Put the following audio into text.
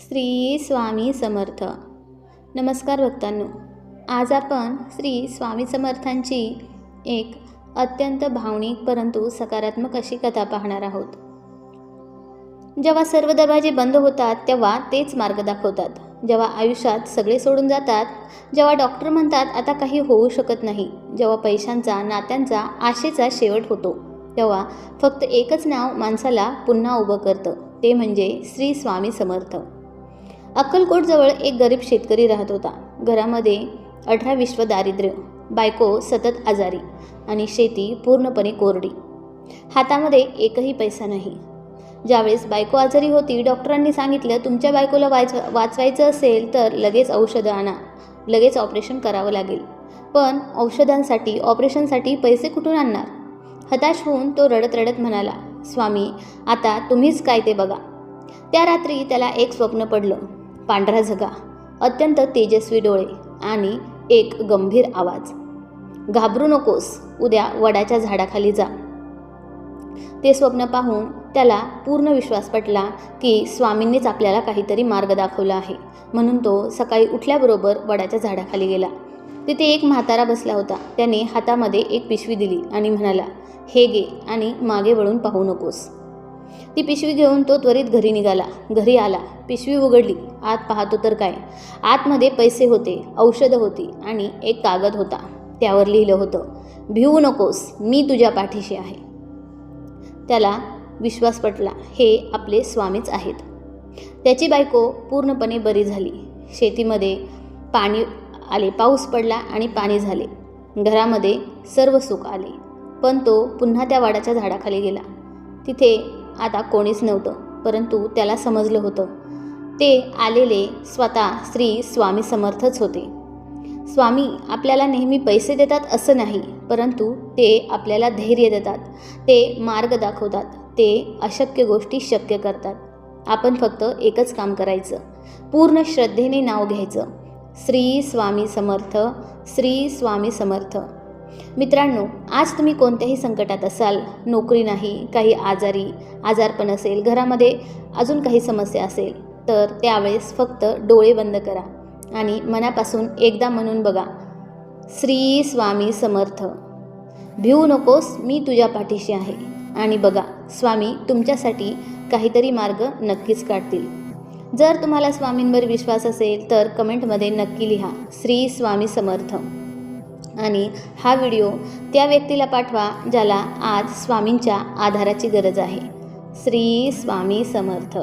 श्री स्वामी समर्थ. नमस्कार भक्तांनो, आज आपण श्री स्वामी समर्थांची एक अत्यंत भावनिक परंतु सकारात्मक अशी कथा पाहणार आहोत. जेव्हा सर्व दरवाजे बंद होतात तेव्हा तेच मार्ग दाखवतात. जेव्हा आयुष्यात सगळे सोडून जातात, जेव्हा डॉक्टर म्हणतात आता काही होऊ शकत नाही, जेव्हा पैशांचा, नात्यांचा, आशेचा शेवट होतो, तेव्हा फक्त एकच नाव माणसाला पुन्हा उभं करतं, ते म्हणजे श्री स्वामी समर्थ. अक्कलकोटजवळ एक गरीब शेतकरी राहत होता. घरामध्ये 18 विश्व दारिद्र्य, बायको सतत आजारी आणि शेती पूर्णपणे कोरडी. हातामध्ये एकही पैसा नाही. ज्यावेळेस बायको आजारी होती, डॉक्टरांनी सांगितलं, तुमच्या बायकोला वाचवायचं असेल तर लगेच औषधं आणा, लगेच ऑपरेशन करावं लागेल. पण औषधांसाठी, ऑपरेशनसाठी पैसे कुठून आणणार? हताश होऊन तो रडत रडत म्हणाला, स्वामी, आता तुम्हीच काय ते बघा. त्या रात्री त्याला एक स्वप्न पडलं. पांढरा झगा, अत्यंत तेजस्वी डोळे आणि एक गंभीर आवाज, घाबरू नकोस, उद्या वडाच्या झाडाखाली जा. ते स्वप्न पाहून त्याला पूर्ण विश्वास पटला की स्वामींनीच आपल्याला काहीतरी मार्ग दाखवला आहे. म्हणून तो सकाळी उठल्याबरोबर वडाच्या झाडाखाली गेला. तिथे एक म्हातारा बसला होता. त्याने हातामध्ये एक पिशवी दिली आणि म्हणाला, हे घे आणि मागे वळून पाहू नकोस. ती पिशवी घेऊन तो त्वरित घरी निघाला. घरी आला, पिशवी उघडली. आत पाहतो तर काय, आतमध्ये पैसे होते, औषधं होती आणि एक कागद होता. त्यावर लिहिलं होतं, भिवू नकोस, मी तुझ्या पाठीशी आहे. त्याला विश्वास पटला, हे आपले स्वामीच आहेत. त्याची बायको पूर्णपणे बरी झाली. शेतीमध्ये पाणी आले, पाऊस पडला आणि पाणी झाले. घरामध्ये सर्व सुख आले. पण तो पुन्हा त्या वडाच्या झाडाखाली गेला. तिथे आता कोणीच नव्हतं, परंतु त्याला समजलं होतं, ते आलेले स्वतः श्री स्वामी समर्थच होते. स्वामी आपल्याला नेहमी पैसे देतात असं नाही, परंतु ते आपल्याला धैर्य देतात, ते मार्ग दाखवतात, ते अशक्य गोष्टी शक्य करतात. आपण फक्त एकच काम करायचं, पूर्ण श्रद्धेने नाव घ्यायचं, श्री स्वामी समर्थ, श्री स्वामी समर्थ. मित्रांनो, आज तुम्ही कोणत्याही संकटात असाल, नोकरी नाही, काही आजारपण असेल, घरामध्ये अजून काही समस्या असेल, तर त्यावेळेस फक्त डोळे बंद करा आणि मनापासून एकदा म्हणून बघा, श्री स्वामी समर्थ, भिवू नकोस, मी तुझ्या पाठीशी आहे. आणि बघा, स्वामी तुमच्यासाठी काहीतरी मार्ग नक्कीच काढतील. जर तुम्हाला स्वामींवर विश्वास असेल तर कमेंटमध्ये नक्की लिहा, श्री स्वामी समर्थ. आणि हा व्हिडिओ त्या व्यक्तीला पाठवा ज्याला आज स्वामींच्या आधाराची गरज आहे. श्री स्वामी समर्थ.